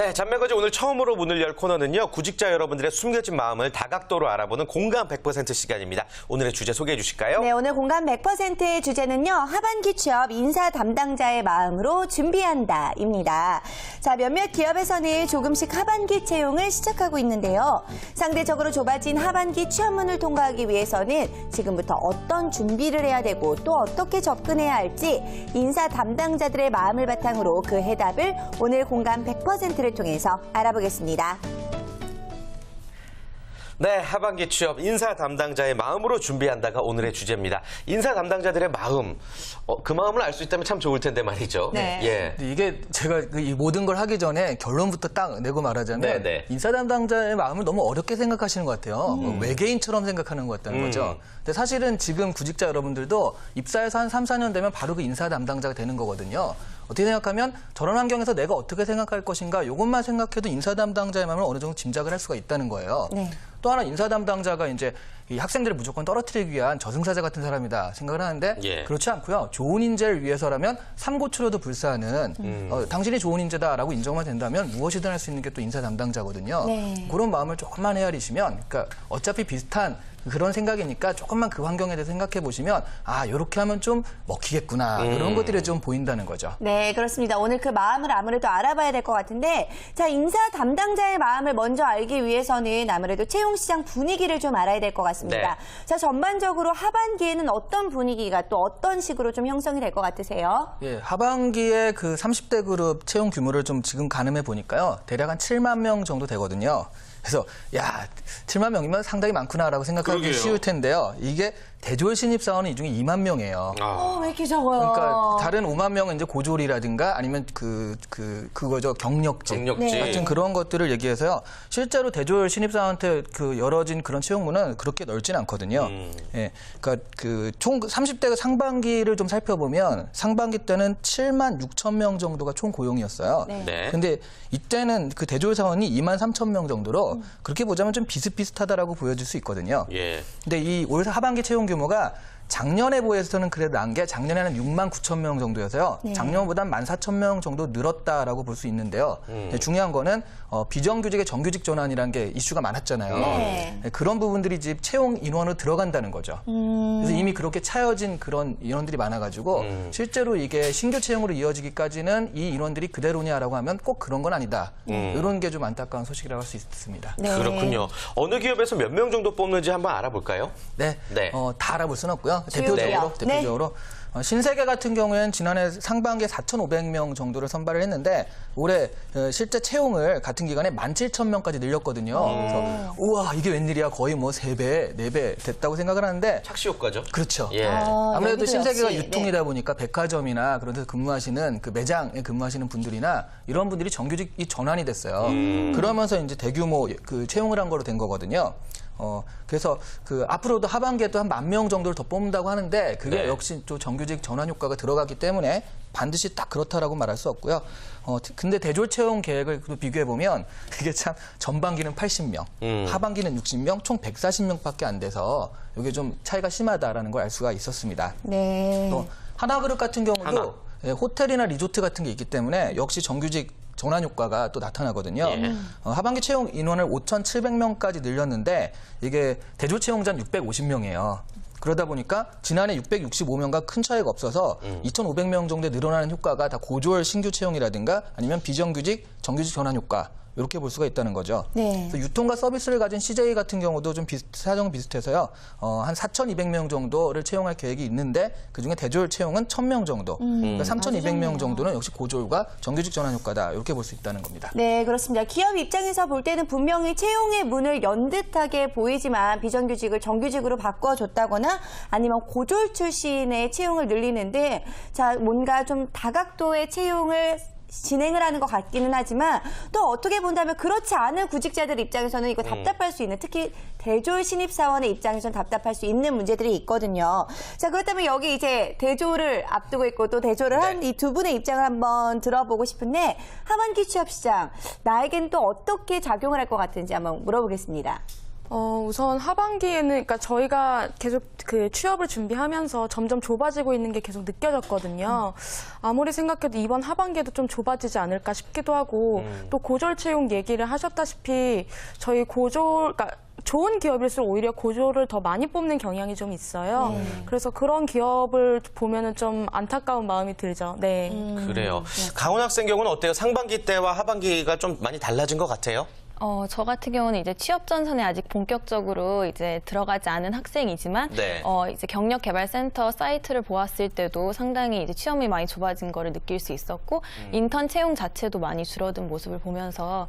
네, 잔매거지 오늘 처음으로 문을 열 코너는요. 구직자 여러분들의 숨겨진 마음을 다각도로 알아보는 공감 100% 시간입니다. 오늘의 주제 소개해 주실까요? 네, 오늘 공감 100%의 주제는요. 하반기 취업 인사 담당자의 마음으로 준비한다입니다. 자, 몇몇 기업에서는 조금씩 하반기 채용을 시작하고 있는데요. 상대적으로 좁아진 하반기 취업문을 통과하기 위해서는 지금부터 어떤 준비를 해야 되고 또 어떻게 접근해야 할지 인사 담당자들의 마음을 바탕으로 그 해답을 오늘 공감 100%를 통해서 알아보겠습니다. 네, 하반기 취업 인사 담당자의 마음으로 준비한다가 오늘의 주제입니다. 인사 담당자들의 마음, 그 마음을 알 수 있다면 참 좋을 텐데 말이죠. 네. 예. 이게 제가 이 모든 걸 하기 전에 결론부터 딱 내고 말하자면 네. 인사 담당자의 마음을 너무 어렵게 생각하시는 것 같아요. 외계인처럼 생각하는 것 같다는 거죠. 근데 사실은 지금 구직자 여러분들도 입사해서 한 3, 4년 되면 바로 그 인사 담당자가 되는 거거든요. 어떻게 생각하면 저런 환경에서 내가 어떻게 생각할 것인가 이것만 생각해도 인사 담당자의 마음을 어느 정도 짐작을 할 수가 있다는 거예요. 네. 또 하나 인사 담당자가 이제 이 학생들을 무조건 떨어뜨리기 위한 저승사자 같은 사람이다 생각을 하는데 예. 그렇지 않고요. 좋은 인재를 위해서라면 삼고초려도 불사하는 당신이 좋은 인재다라고 인정만 된다면 무엇이든 할 수 있는 게 또 인사 담당자거든요. 네. 그런 마음을 조금만 헤아리시면 그러니까 어차피 비슷한 그런 생각이니까 조금만 그 환경에 대해서 생각해 보시면 아 이렇게 하면 좀 먹히겠구나 이런 것들이 좀 보인다는 거죠. 네, 그렇습니다. 오늘 그 마음을 아무래도 알아봐야 될 것 같은데 자, 인사 담당자의 마음을 먼저 알기 위해서는 아무래도 채용시장 분위기를 좀 알아야 될 것 같습니다. 네. 자, 전반적으로 하반기에는 어떤 분위기가 또 어떤 식으로 좀 형성이 될 것 같으세요? 예, 하반기에 그 30대 그룹 채용 규모를 좀 지금 가늠해 보니까요. 대략 한 7만 명 정도 되거든요. 그래서 야 7만 명이면 상당히 많구나라고 생각하기 그러게요. 쉬울 텐데요. 이게 대졸 신입사원은 이 중에 2만 명이에요. 왜 이렇게 적어요? 그러니까 다른 5만 명은 이제 고졸이라든가 아니면 그거죠 경력직 경력직. 같은 그런 것들을 얘기해서요. 실제로 대졸 신입사원한테 그 열어진 그런 채용문은 그렇게 넓진 않거든요. 예, 그러니까 그 총 30대 상반기를 좀 살펴보면 상반기 때는 7만 6천 명 정도가 총 고용이었어요. 네. 네. 근데 이때는 그 대졸 사원이 2만 3천 명 정도로 그렇게 보자면 좀 비슷비슷하다라고 보여질 수 있거든요. 예. 근데 이 올 하반기 채용 규모가 작년에 비해서는 그래도 난 게 작년에는 6만 9천 명 정도여서요. 네. 작년보다 1만 4천 명 정도 늘었다라고 볼 수 있는데요. 중요한 거는 비정규직의 정규직 전환이라는 게 이슈가 많았잖아요. 네. 그런 부분들이 이제 채용 인원으로 들어간다는 거죠. 그래서 이미 그렇게 차여진 그런 인원들이 많아가지고 실제로 이게 신규 채용으로 이어지기까지는 이 인원들이 그대로냐라고 하면 꼭 그런 건 아니다. 이런 게 좀 안타까운 소식이라고 할 수 있습니다. 네. 그렇군요. 어느 기업에서 몇 명 정도 뽑는지 한번 알아볼까요? 네, 네. 다 알아볼 수는 없고요. 주요죠. 대표적으로 신세계 같은 경우에는 지난해 상반기에 4,500명 정도를 선발을 했는데 올해 실제 채용을 같은 기간에 17,000명까지 늘렸거든요. 그래서 우와 이게 웬일이야 거의 뭐 3배, 4배 됐다고 생각을 하는데 착시 효과죠. 그렇죠. 예. 아무래도 여기도 신세계가 역시, 유통이다 보니까 백화점이나 그런 데서 근무하시는 그 매장에 근무하시는 분들이나 이런 분들이 정규직이 전환이 됐어요. 그러면서 이제 대규모 그 채용을 한 거로 된 거거든요. 그래서 그 앞으로도 하반기에 또 한 10,000명 정도를 더 뽑는다고 하는데 그게 네. 역시 또 정규직 전환 효과가 들어가기 때문에 반드시 딱 그렇다라고 말할 수 없고요. 근데 대졸 채용 계획을 비교해 보면 그게 참 전반기는 80명, 하반기는 60명, 총 140명밖에 안 돼서 이게 좀 차이가 심하다라는 걸 알 수가 있었습니다. 네. 또 하나그룹 같은 경우도 예, 호텔이나 리조트 같은 게 있기 때문에 역시 정규직 전환 효과가 또 나타나거든요. 예. 하반기 채용 인원을 5,700명까지 늘렸는데 이게 대졸 채용자는 650명이에요. 그러다 보니까 지난해 665명과 큰 차이가 없어서 2,500명 정도에 늘어나는 효과가 다 고졸 신규 채용이라든가 아니면 비정규직, 정규직 전환 효과 이렇게 볼 수가 있다는 거죠. 네. 그래서 유통과 서비스를 가진 CJ 같은 경우도 좀 사정은 비슷해서요. 한 4,200명 정도를 채용할 계획이 있는데 그중에 대졸 채용은 1,000명 정도. 그러니까 3,200명 정도는 역시 고졸과 정규직 전환 효과다. 이렇게 볼 수 있다는 겁니다. 네, 그렇습니다. 기업 입장에서 볼 때는 분명히 채용의 문을 연 듯하게 보이지만 비정규직을 정규직으로 바꿔줬다거나 아니면 고졸 출신의 채용을 늘리는데 자, 뭔가 좀 다각도의 채용을 진행을 하는 것 같기는 하지만 또 어떻게 본다면 그렇지 않은 구직자들 입장에서는 이거 답답할 수 있는 특히 대졸 신입사원의 입장에서는 답답할 수 있는 문제들이 있거든요. 자, 그렇다면 여기 이제 대졸을 앞두고 있고 또 대졸을 한 이 두 분의 입장을 한번 들어보고 싶은데 하반기 취업 시장 나에겐 또 어떻게 작용을 할 것 같은지 한번 물어보겠습니다. 우선 하반기에는, 그러니까 저희가 계속 그 취업을 준비하면서 점점 좁아지고 있는 게 계속 느껴졌거든요. 아무리 생각해도 이번 하반기에도 좀 좁아지지 않을까 싶기도 하고, 또 고졸 채용 얘기를 하셨다시피 저희 그러니까 좋은 기업일수록 오히려 고졸을 더 많이 뽑는 경향이 좀 있어요. 그래서 그런 기업을 보면은 좀 안타까운 마음이 들죠. 네. 그래요. 강원 학생 경우는 어때요? 상반기 때와 하반기가 좀 많이 달라진 것 같아요? 저 같은 경우는 이제 취업 전선에 아직 본격적으로 이제 들어가지 않은 학생이지만, 네. 이제 경력개발센터 사이트를 보았을 때도 상당히 이제 취업이 많이 좁아진 거를 느낄 수 있었고, 인턴 채용 자체도 많이 줄어든 모습을 보면서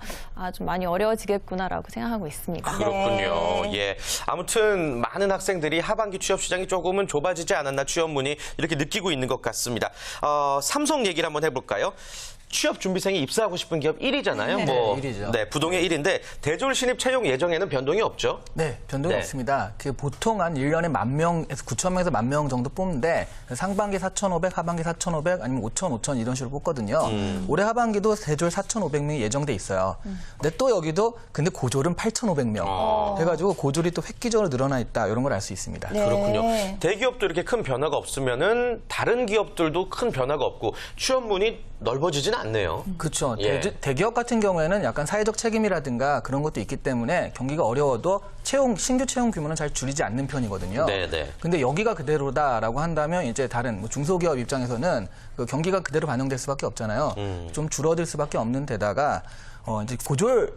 좀 많이 어려워지겠구나라고 생각하고 있습니다. 그렇군요. 예. 아무튼 많은 학생들이 하반기 취업 시장이 조금은 좁아지지 않았나 취업문이 이렇게 느끼고 있는 것 같습니다. 삼성 얘기를 한번 해볼까요? 취업 준비생이 입사하고 싶은 기업 1위잖아요. 뭐, 1위죠. 네, 부동의 1위인데 대졸 신입 채용 예정에는 변동이 없죠? 네, 변동이 네. 없습니다. 없습니다. 보통 한 1년에 10,000명에서 9,000명에서 10,000명 정도 뽑는데 상반기 4,500, 하반기 4,500 아니면 5,000 이런 식으로 뽑거든요. 올해 하반기도 대졸 4,500명이 예정돼 있어요. 근데 또 여기도 근데 고졸은 8,500명. 해가지고 고졸이 또 획기적으로 늘어나 있다 이런 걸 알 수 있습니다. 네. 그렇군요. 대기업도 이렇게 큰 변화가 없으면은 다른 기업들도 큰 변화가 없고 취업문이 넓어지진 않네요. 그렇죠. 예. 대기업 같은 경우에는 약간 사회적 책임이라든가 그런 것도 있기 때문에 경기가 어려워도 신규 채용 규모는 잘 줄이지 않는 편이거든요. 네네. 근데 여기가 그대로다라고 한다면 이제 다른 뭐 중소기업 입장에서는 그 경기가 그대로 반영될 수밖에 없잖아요. 좀 줄어들 수밖에 없는 데다가 이제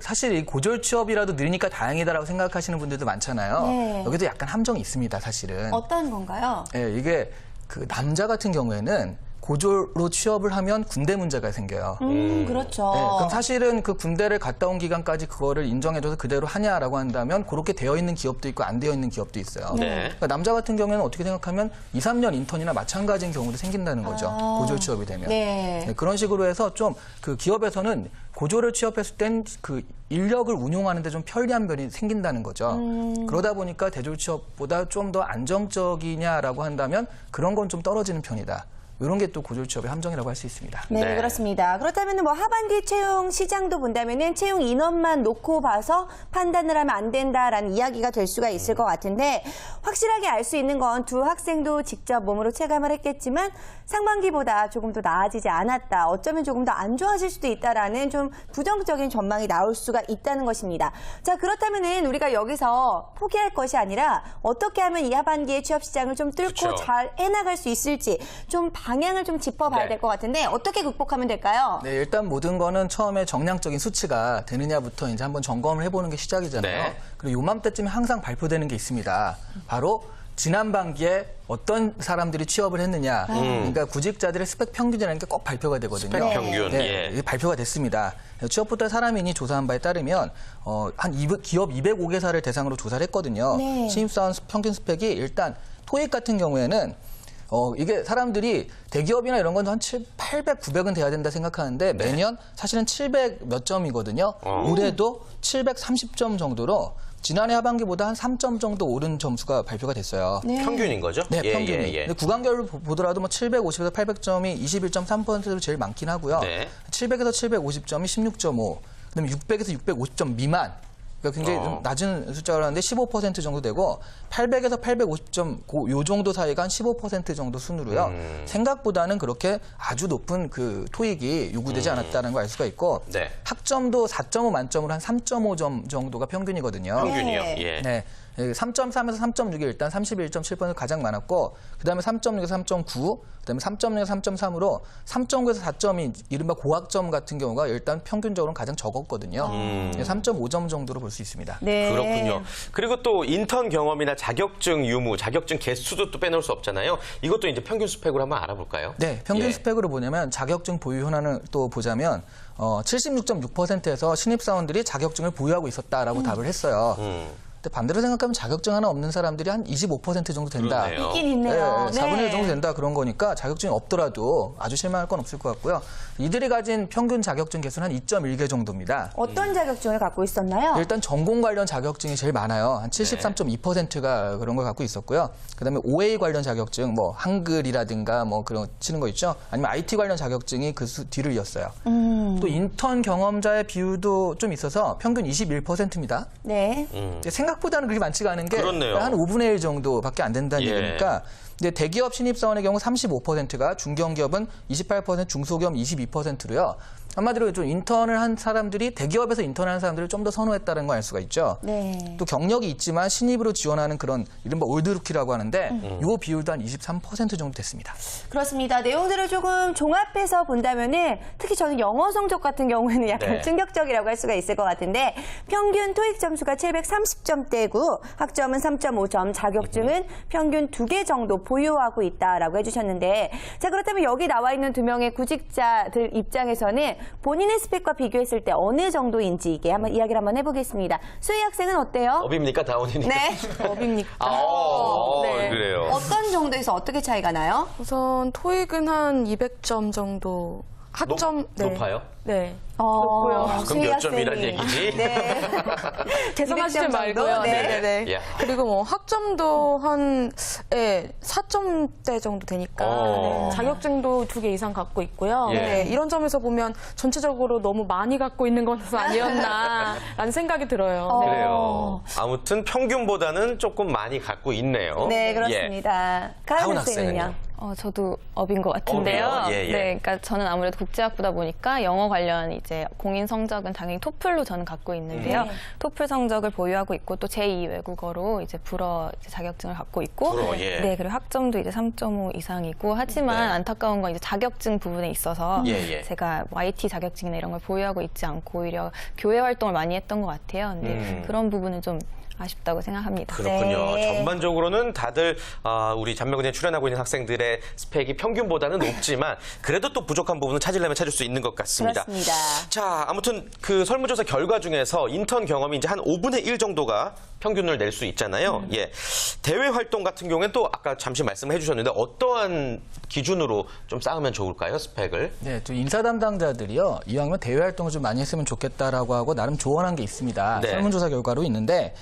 사실 이 고졸 취업이라도 늘으니까 다행이다라고 생각하시는 분들도 많잖아요. 네. 여기도 약간 함정이 있습니다, 사실은. 어떤 건가요? 예, 이게 그 남자 같은 경우에는 고졸로 취업을 하면 군대 문제가 생겨요. 그렇죠. 네, 그럼 사실은 그 군대를 갔다 온 기간까지 그거를 인정해줘서 그대로 하냐라고 한다면 그렇게 되어 있는 기업도 있고 안 되어 있는 기업도 있어요. 네. 그러니까 남자 같은 경우에는 어떻게 생각하면 2, 3년 인턴이나 마찬가지인 경우도 생긴다는 거죠. 고졸 취업이 되면. 네. 네, 그런 식으로 해서 좀 그 기업에서는 고졸을 취업했을 땐 그 인력을 운용하는데 좀 편리한 면이 생긴다는 거죠. 그러다 보니까 대졸 취업보다 좀 더 안정적이냐라고 한다면 그런 건 좀 떨어지는 편이다. 이런 게 또 고졸 취업의 함정이라고 할 수 있습니다. 네, 네. 그렇습니다. 그렇다면 뭐 하반기 채용 시장도 본다면은 채용 인원만 놓고 봐서 판단을 하면 안 된다라는 이야기가 될 수가 있을 것 같은데 확실하게 알 수 있는 건 두 학생도 직접 몸으로 체감을 했겠지만 상반기보다 조금 더 나아지지 않았다. 어쩌면 조금 더 안 좋아질 수도 있다라는 좀 부정적인 전망이 나올 수가 있다는 것입니다. 자, 그렇다면은 우리가 여기서 포기할 것이 아니라 어떻게 하면 이 하반기의 취업 시장을 좀 뚫고 그렇죠. 잘 해나갈 수 있을지 좀 방향을 좀 짚어봐야 네. 될 것 같은데 어떻게 극복하면 될까요? 네, 일단 모든 거는 처음에 정량적인 수치가 되느냐부터 이제 한번 점검을 해보는 게 시작이잖아요. 네. 그리고 요맘때쯤에 항상 발표되는 게 있습니다. 바로 지난 반기에 어떤 사람들이 취업을 했느냐. 그러니까 구직자들의 스펙 평균이라는 게 꼭 발표가 되거든요. 스펙 평균. 네, 예. 이게 발표가 됐습니다. 취업포털 사람인이 조사한 바에 따르면 기업 205개사를 대상으로 조사를 했거든요. 네. 신입사원 평균 스펙이 일단 토익 같은 경우에는 이게 사람들이 대기업이나 이런 건 한 800, 900은 돼야 된다 생각하는데 매년 사실은 700 몇 점이거든요. 올해도 730점 정도로 지난해 하반기보다 한 3점 정도 오른 점수가 발표가 됐어요. 평균인 거죠? 네, 예, 평균이. 예, 예. 근데 구간별로 보더라도 뭐 750에서 800점이 21.3%로 제일 많긴 하고요. 네. 700에서 750점이 16.5, 그다음에 600에서 650점 미만. 그러니까 굉장히 좀 낮은 숫자가 나왔는데 15% 정도 되고 800에서 850점 요 정도 사이가 한 15% 정도 순으로요. 생각보다는 그렇게 아주 높은 그 토익이 요구되지 않았다는 걸 알 수가 있고 네. 학점도 4.5 만점으로 한 3.5점 정도가 평균이거든요. 평균이요. 네. 예. 네. 3.3에서 3.6이 일단 31.7% 가장 많았고 그다음에 3.6에서 3.9, 그다음에 3.0에서 3.3으로 3.9에서 4점이 이른바 고학점 같은 경우가 일단 평균적으로는 가장 적었거든요. 3.5점 정도로 볼 수 있습니다. 네. 그렇군요. 그리고 또 인턴 경험이나 자격증 유무, 자격증 개수도 또 빼놓을 수 없잖아요. 이것도 이제 평균 스펙으로 한번 알아볼까요? 네, 평균 예. 스펙으로 보냐면 자격증 보유 현황을 또 보자면 76.6%에서 신입사원들이 자격증을 보유하고 있었다라고 답을 했어요. 근데 반대로 생각하면 자격증 하나 없는 사람들이 한 25% 정도 된다. 그러네요. 있긴 있네요. 네, 4분의 1 정도 된다 그런 거니까 자격증이 없더라도 아주 실망할 건 없을 것 같고요. 이들이 가진 평균 자격증 개수는 한 2.1개 정도입니다. 어떤 자격증을 갖고 있었나요? 일단 전공 관련 자격증이 제일 많아요. 한 73.2%가 그런 걸 갖고 있었고요. 그다음에 OA 관련 자격증, 뭐 한글이라든가 뭐 그런 치는 거 있죠. 아니면 IT 관련 자격증이 그 뒤를 이었어요. 또 인턴 경험자의 비율도 좀 있어서 평균 21%입니다. 네. 생각 생각보다는 그렇게 많지가 않은 게 그렇네요. 한 5분의 1 정도밖에 안 된다는 예. 얘기니까. 근데 대기업 신입사원의 경우 35%가, 중견기업은 28%, 중소기업 22%로요. 한마디로 좀 인턴을 한 사람들이, 대기업에서 인턴을 한 사람들을 좀 더 선호했다는 걸 알 수가 있죠. 네. 또 경력이 있지만 신입으로 지원하는 그런 이른바 올드루키라고 하는데 이 비율도 한 23% 정도 됐습니다. 그렇습니다. 내용들을 조금 종합해서 본다면은 특히 저는 영어 성적 같은 경우에는 약간 네. 충격적이라고 할 수가 있을 것 같은데 평균 토익 점수가 730점대고 학점은 3.5점, 자격증은 평균 2개 정도 보유하고 있다라고 해주셨는데 자 그렇다면 여기 나와 있는 2명의 구직자들 입장에서는 본인의 스펙과 비교했을 때 어느 정도인지 이게 한번 이야기를 한번 해보겠습니다. 수희 학생은 어때요? 업입니까? 다운입니까? 네. 업입니까? 네. 그래요. 어떤 정도에서 어떻게 차이가 나요? 우선 토익은 한 200점 정도. 학점 높아요? 네. 높고요. 그럼 몇 점이란 얘기지? 네. 계산하시지 200점 정도? 말고요. 네. 네네네. 야. 그리고 뭐 학점도 한 4점대 정도 되니까 네. 자격증도 2개 이상 갖고 있고요. 예. 네. 이런 점에서 보면 전체적으로 너무 많이 갖고 있는 것은 아니었나라는 생각이 들어요. 네. 그래요. 아무튼 평균보다는 조금 많이 갖고 있네요. 네, 예. 그렇습니다. 가은 가은 학생은요? 학생은요? 저도 업인 것 같은데요. 업이요? 예, 예. 네, 그러니까 저는 아무래도 국제학부다 보니까 영어 관련 이제 공인 성적은 당연히 토플로 저는 갖고 있는데요. 토플 성적을 보유하고 있고 또 제2 외국어로 이제 불어 이제 자격증을 갖고 있고, 불어, 예. 네, 그리고 학점도 이제 3.5 이상이고 하지만 네. 안타까운 건 이제 자격증 부분에 있어서 예, 예. 제가 뭐 IT 자격증이나 이런 걸 보유하고 있지 않고 오히려 교회 활동을 많이 했던 것 같아요. 근데 그런 부분은 좀 아쉽다고 생각합니다. 그렇군요. 네. 전반적으로는 다들 우리 잔명근에 출연하고 있는 학생들의 스펙이 평균보다는 높지만 그래도 또 부족한 부분은 찾으려면 찾을 수 있는 것 같습니다. 그렇습니다. 자, 아무튼 그 설문조사 결과 중에서 인턴 경험이 이제 한 5분의 1 정도가 평균을 낼 수 있잖아요. 예. 대외 활동 같은 경우에는 또 아까 잠시 말씀해 주셨는데 어떠한 기준으로 좀 쌓으면 좋을까요, 스펙을? 네, 또 인사 담당자들이요, 이왕이면 대외 활동을 좀 많이 했으면 좋겠다라고 하고 나름 조언한 게 있습니다. 네. 설문조사 설문조사 결과로 있는데,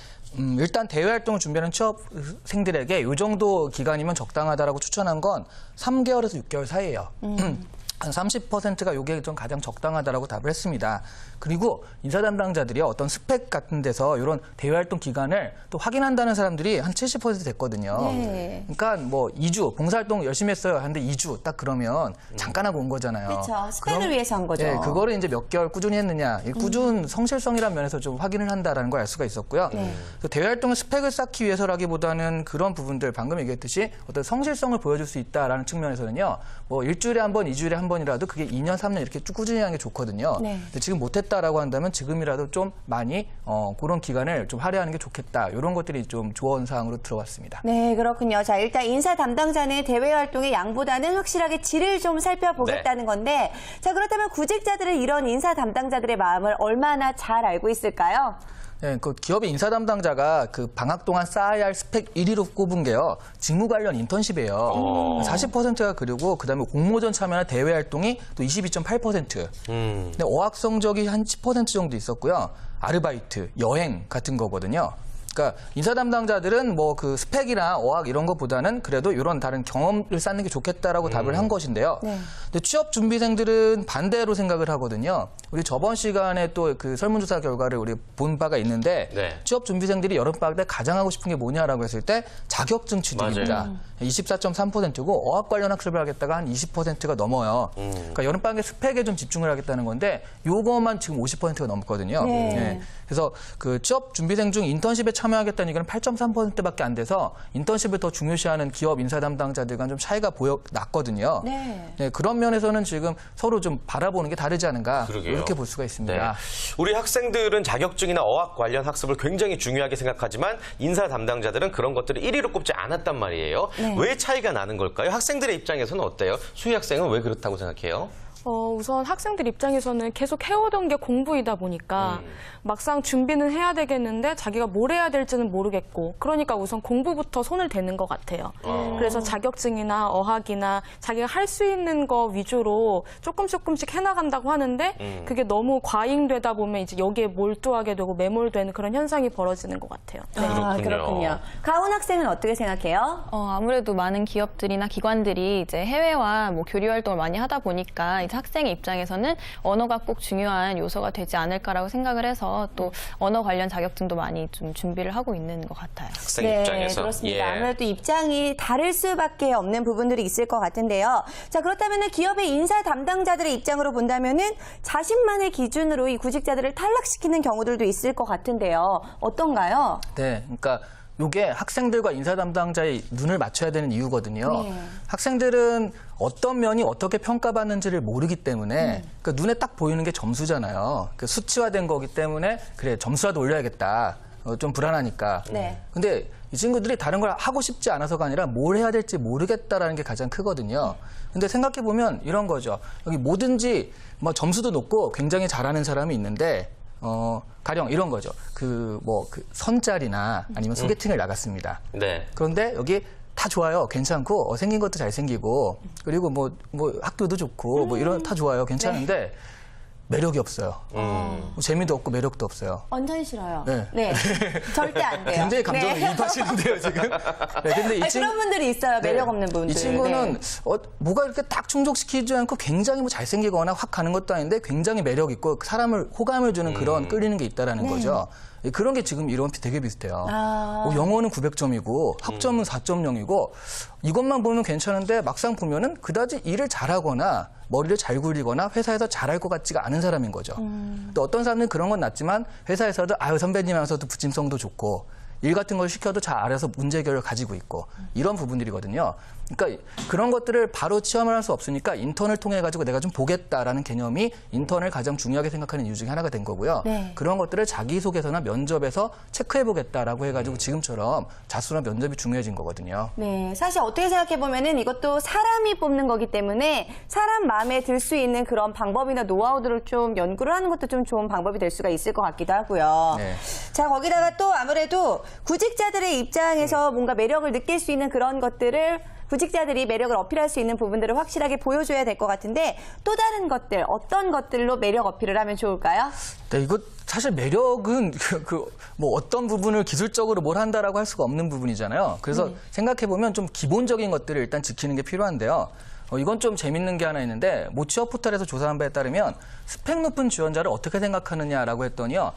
일단 대외 활동을 준비하는 취업생들에게 이 정도 기간이면 적당하다라고 추천한 건 3개월에서 6개월 사이예요. 한 30%가 이게 좀 가장 적당하다라고 답을 했습니다. 그리고 인사 담당자들이 어떤 스펙 같은 데서 이런 대외 활동 기간을 또 확인한다는 사람들이 한 70% 됐거든요. 네. 그러니까 뭐 2주 봉사활동 열심히 했어요. 하는데 2주 딱 그러면 잠깐 하고 온 거잖아요. 그렇죠. 스펙을 위해서 한 거죠. 네, 그거를 이제 몇 개월 꾸준히 했느냐, 이 꾸준 성실성이라는 면에서 좀 확인을 한다라는 걸 알 수가 있었고요. 그래서 대외 활동의 스펙을 쌓기 위해서라기보다는 그런 부분들 방금 얘기했듯이 어떤 성실성을 보여줄 수 있다라는 측면에서는요, 뭐 일주일에 한 번, 2주일에 한 번이라도 그게 2년, 3년 이렇게 쭉 꾸준히 하는 게 좋거든요. 네. 근데 지금 못했다라고 한다면 지금이라도 좀 많이 그런 기간을 좀 할애하는 게 좋겠다. 이런 것들이 좀 조언 사항으로 들어갔습니다. 네, 그렇군요. 자, 일단 인사 담당자는 대외 활동의 양보다는 확실하게 질을 좀 살펴보겠다는 건데, 자, 그렇다면 구직자들은 이런 인사 담당자들의 마음을 얼마나 잘 알고 있을까요? 네, 그 기업의 인사 담당자가 그 방학 동안 쌓아야 할 스펙 1위로 꼽은 게요, 직무 관련 인턴십이에요. 40%가 그리고 그다음에 공모전 참여나 대외 활동이 또 22.8%. 근데 어학 성적이 한 10% 정도 있었고요. 아르바이트, 여행 같은 거거든요. 그러니까 인사 담당자들은 뭐 그 스펙이나 어학 이런 것보다는 그래도 이런 다른 경험을 쌓는 게 좋겠다라고 답을 한 것인데요. 네. 근데 취업 준비생들은 반대로 생각을 하거든요. 우리 저번 시간에 또 그 설문조사 결과를 우리 본 바가 있는데, 네. 취업 준비생들이 여름방학 때 가장 하고 싶은 게 뭐냐라고 했을 때 자격증 취득입니다. 24.3%고 어학 관련 학습을 하겠다가 한 20%가 넘어요. 그러니까 여름방학에 스펙에 좀 집중을 하겠다는 건데 요거만 지금 50%가 넘거든요. 네. 네. 그래서 그 취업 준비생 중 인턴십에 참여하겠다는 얘기는 8.3%밖에 안 돼서 인턴십을 더 중요시하는 기업 인사 담당자들과 좀 차이가 났거든요. 네. 네, 그런 면에서는 지금 서로 좀 바라보는 게 다르지 않은가, 그러게요. 이렇게 볼 수가 있습니다. 네. 우리 학생들은 자격증이나 어학 관련 학습을 굉장히 중요하게 생각하지만 인사 담당자들은 그런 것들을 1위로 꼽지 않았단 말이에요. 네. 왜 차이가 나는 걸까요? 학생들의 입장에서는 어때요? 수희 학생은 왜 그렇다고 생각해요? 우선 학생들 입장에서는 계속 해오던 게 공부이다 보니까 막상 준비는 해야 되겠는데 자기가 뭘 해야 될지는 모르겠고 그러니까 우선 공부부터 손을 대는 것 같아요. 그래서 자격증이나 어학이나 자기가 할 수 있는 거 위주로 조금씩 해나간다고 하는데 그게 너무 과잉되다 보면 이제 여기에 몰두하게 되고 매몰되는 그런 현상이 벌어지는 것 같아요. 네. 아, 그렇군요. 가은 학생은 어떻게 생각해요? 아무래도 많은 기업들이나 기관들이 이제 해외와 뭐 교류 활동을 많이 하다 보니까 이제 이제 학생의 입장에서는 언어가 꼭 중요한 요소가 되지 않을까라고 생각을 해서 또 언어 관련 자격증도 많이 좀 준비를 하고 있는 것 같아요. 학생 네, 입장에서. 그렇습니다. 예. 아무래도 입장이 다를 수밖에 없는 부분들이 있을 것 같은데요. 자, 그렇다면 기업의 인사 담당자들의 입장으로 본다면은 자신만의 기준으로 이 구직자들을 탈락시키는 경우들도 있을 것 같은데요. 어떤가요? 네, 그러니까 이게 학생들과 인사 담당자의 눈을 맞춰야 되는 이유거든요. 네. 학생들은 어떤 면이 어떻게 평가받는지를 모르기 때문에 그러니까 눈에 딱 보이는 게 점수잖아요. 그 수치화된 거기 때문에 그래 점수라도 올려야겠다. 좀 불안하니까. 네. 근데 이 친구들이 다른 걸 하고 싶지 않아서가 아니라 뭘 해야 될지 모르겠다라는 게 가장 크거든요. 근데 생각해 보면 이런 거죠. 여기 뭐든지 뭐 점수도 높고 굉장히 잘하는 사람이 있는데 가령 이런 거죠. 그 선짤이나 아니면 소개팅을 나갔습니다. 네. 그런데 여기 다 좋아요. 괜찮고 생긴 것도 잘생기고 그리고 뭐 학교도 좋고 뭐 이런 다 좋아요. 괜찮은데 매력이 없어요. 재미도 없고 매력도 없어요. 완전 싫어요. 네. 절대 안 돼요. 굉장히 감정을 네. 이입하시는데요, 지금. 네, 근데 이 그런 분들이 있어요. 매력 네. 없는 분들. 이 친구는 네. 뭐가 이렇게 딱 충족시키지 않고 굉장히 뭐 잘생기거나 확 가는 것도 아닌데 굉장히 매력 있고 사람을 호감을 주는 그런 끌리는 게 있다라는 거죠. 그런 게 지금 이런 되게 비슷해요. 영어는 900점이고 학점은 4.0이고 이것만 보면 괜찮은데 막상 보면은 그다지 일을 잘하거나 머리를 잘 굴리거나 회사에서 잘할 것 같지가 않은 사람인 거죠. 또 어떤 사람들은 그런 건 낫지만 회사에서도 아유 선배님 하면서도 부침성도 좋고 일 같은 걸 시켜도 잘 알아서 문제 해결을 가지고 있고 이런 부분들이거든요. 그러니까 그런 것들을 바로 체험을 할 수 없으니까 인턴을 통해 가지고 내가 좀 보겠다라는 개념이 인턴을 가장 중요하게 생각하는 이유 중에 하나가 된 거고요. 네. 그런 것들을 자기소개서나 면접에서 체크해 보겠다라고 해가지고 지금처럼 자수나 면접이 중요해진 거거든요. 네, 사실 어떻게 생각해 보면은 이것도 사람이 뽑는 거기 때문에 사람 마음에 들 수 있는 그런 방법이나 노하우들을 좀 연구를 하는 것도 좀 좋은 방법이 될 수가 있을 것 같기도 하고요. 네. 자, 거기다가 또 아무래도 구직자들의 입장에서 뭔가 매력을 느낄 수 있는 그런 것들을 구직자들이 매력을 어필할 수 있는 부분들을 확실하게 보여줘야 될 것 같은데 또 다른 것들, 어떤 것들로 매력 어필을 하면 좋을까요? 네, 이거 사실 매력은 뭐 어떤 부분을 기술적으로 뭘 한다라고 할 수가 없는 부분이잖아요. 그래서 생각해 보면 좀 기본적인 것들을 일단 지키는 게 필요한데요. 이건 좀 재밌는 게 하나 있는데 모 취업 포털에서 조사한 바에 따르면 스펙 높은 지원자를 어떻게 생각하느냐라고 했더니요.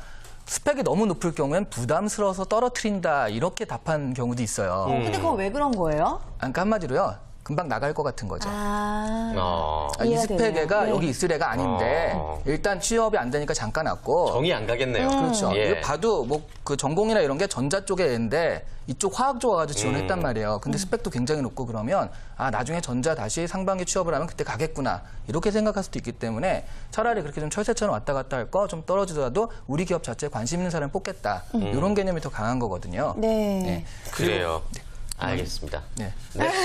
스펙이 너무 높을 경우엔 부담스러워서 떨어뜨린다 이렇게 답한 경우도 있어요. 근데 그건 왜 그런 거예요? 그러니까 한마디로요. 금방 나갈 것 같은 거죠. 이 이해가 스펙 되네요. 애가 네. 여기 있을 애가 아닌데 일단 취업이 안 되니까 잠깐 왔고 정이 안 가겠네요. 그렇죠. 예. 이거 봐도 뭐 그 전공이나 이런 게 전자 쪽에 애인데 이쪽 화학 쪽 와가지고 지원했단 말이에요. 근데 스펙도 굉장히 높고 그러면 아 나중에 전자 다시 상반기 취업을 하면 그때 가겠구나 이렇게 생각할 수도 있기 때문에 차라리 그렇게 좀 철새처럼 왔다 갔다 할 거 좀 떨어지더라도 우리 기업 자체에 관심 있는 사람 뽑겠다 이런 개념이 더 강한 거거든요. 네. 그래요. 알겠습니다. 네.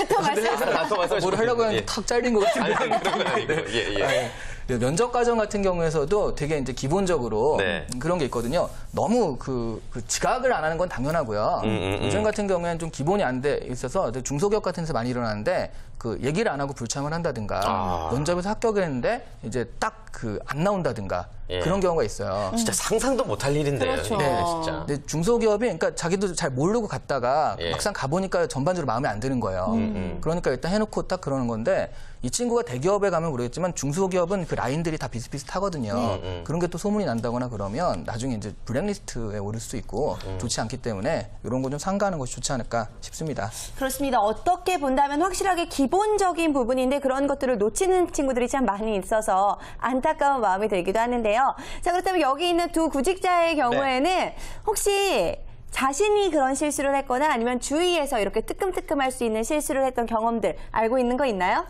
또 말씀. 또 말씀. 뭘 하려고 했는데 탁 잘린 것 같은데. 아니, 그런 건 아니고. 예. 면접 과정 같은 경우에서도 되게 이제 기본적으로 네. 그런 게 있거든요. 너무 그 지각을 안 하는 건 당연하고요. 요즘 같은 경우에는 좀 기본이 안 돼 있어서 중소기업 같은 데서 많이 일어나는데 그 얘기를 안 하고 불참을 한다든가 면접에서 합격을 했는데 이제 딱 그 안 나온다든가 예. 그런 경우가 있어요. 진짜 상상도 못할 일인데요. 그렇죠. 이게 네. 진짜. 근데 중소기업이 그러니까 자기도 잘 모르고 갔다가 예. 막상 가보니까 전반적으로 마음에 안 드는 거예요. 그러니까 일단 해놓고 딱 그러는 건데 이 친구가 대기업에 가면 모르겠지만 중소기업은 그 라인들이 다 비슷비슷하거든요. 그런 게 또 소문이 난다거나 그러면 나중에 이제 블랙리스트에 오를 수 있고 좋지 않기 때문에 이런 거 좀 상가하는 것이 좋지 않을까 싶습니다. 그렇습니다. 어떻게 본다면 확실하게 기본적인 부분인데 그런 것들을 놓치는 친구들이 참 많이 있어서 안타까운 마음이 들기도 하는데요. 자, 그렇다면 여기 있는 두 구직자의 경우에는 혹시 자신이 그런 실수를 했거나 아니면 주위에서 이렇게 뜨끔뜨끔할 수 있는 실수를 했던 경험들 알고 있는 거 있나요?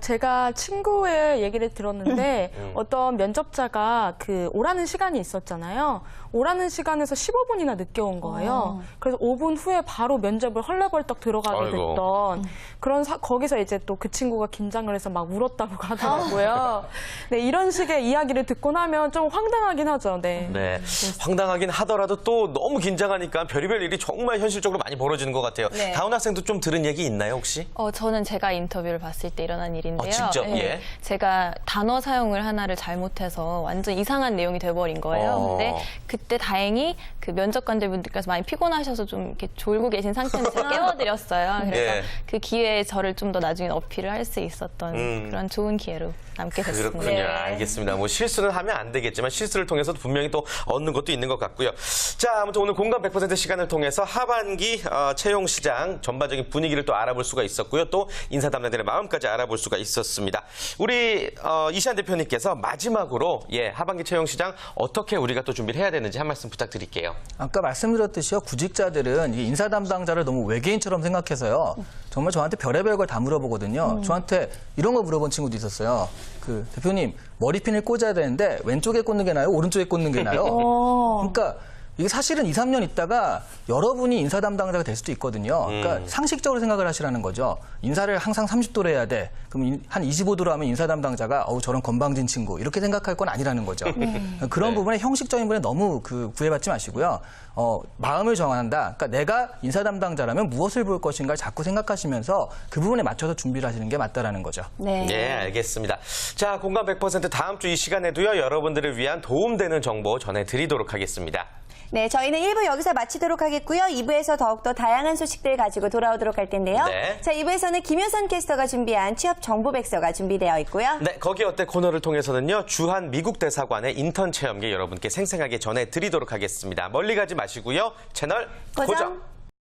제가 친구의 얘기를 들었는데 어떤 면접자가 그 오라는 시간이 있었잖아요. 오라는 시간에서 15분이나 늦게 온 거예요. 그래서 5분 후에 바로 면접을 헐레벌떡 들어가게 됐던 그런 거기서 이제 또 그 친구가 긴장을 해서 막 울었다고 하더라고요. 네, 이런 식의 이야기를 듣고 나면 좀 황당하긴 하죠. 네. 네. 황당하긴 하더라도 또 너무 긴장하니까 별의별 일이 정말 현실적으로 많이 벌어지는 것 같아요. 네. 다운 학생도 좀 들은 얘기 있나요, 혹시? 저는 제가 인터뷰를 봤을 때 일어난 일어난 일인데요. 직접? 네. 예. 제가 단어 사용을 하나를 잘못해서 완전 이상한 내용이 돼버린 거예요. 근데 그때 다행히 그 면접관들분들께서 많이 피곤하셔서 좀 이렇게 졸고 계신 상태인데 제가 깨워드렸어요. 그래서 예. 그 기회에 저를 좀 더 나중에 어필을 할 수 있었던 그런 좋은 기회로 남게 됐습니다. 그렇군요. 네. 알겠습니다. 뭐 실수는 하면 안 되겠지만 실수를 통해서도 분명히 또 얻는 것도 있는 것 같고요. 자, 아무튼 오늘 공감 100% 시간을 통해서 하반기 채용 시장 전반적인 분위기를 또 알아볼 수가 있었고요. 또 인사 담당자의 마음까지 알아볼 수가 있었습니다. 우리 이시안 대표님께서 마지막으로 하반기 채용 시장 어떻게 우리가 또 준비를 해야 되는지 한 말씀 부탁드릴게요. 아까 말씀드렸듯이요. 구직자들은 이 인사 담당자를 너무 외계인처럼 생각해서요. 정말 저한테 별의별 걸 다 물어보거든요. 저한테 이런 거 물어본 친구도 있었어요. 그 대표님 머리핀을 꽂아야 되는데 왼쪽에 꽂는 게 나요? 오른쪽에 꽂는 게 나요? 그러니까 이게 사실은 2, 3년 있다가 여러분이 인사 담당자가 될 수도 있거든요. 그러니까 상식적으로 생각을 하시라는 거죠. 인사를 항상 30도로 해야 돼. 그럼 한 25도로 하면 인사 담당자가 저런 건방진 친구 이렇게 생각할 건 아니라는 거죠. 그런 부분에 형식적인 부분에 너무 구애받지 마시고요. 마음을 정한다. 그러니까 내가 인사 담당자라면 무엇을 볼 것인가를 자꾸 생각하시면서 그 부분에 맞춰서 준비를 하시는 게 맞다라는 거죠. 네. 네, 알겠습니다. 자, 공감 100% 다음 주 이 시간에도요, 여러분들을 위한 도움되는 정보 전해드리도록 하겠습니다. 네, 저희는 1부 여기서 마치도록 하겠고요. 2부에서 더욱더 다양한 소식들 가지고 돌아오도록 할 텐데요. 네. 자, 2부에서는 김효선 캐스터가 준비한 취업 정보 백서가 준비되어 있고요. 네, 거기 어때 코너를 통해서는요, 주한 미국 대사관의 인턴 체험기 여러분께 생생하게 전해드리도록 하겠습니다. 멀리 가지 마시고요, 채널 고정.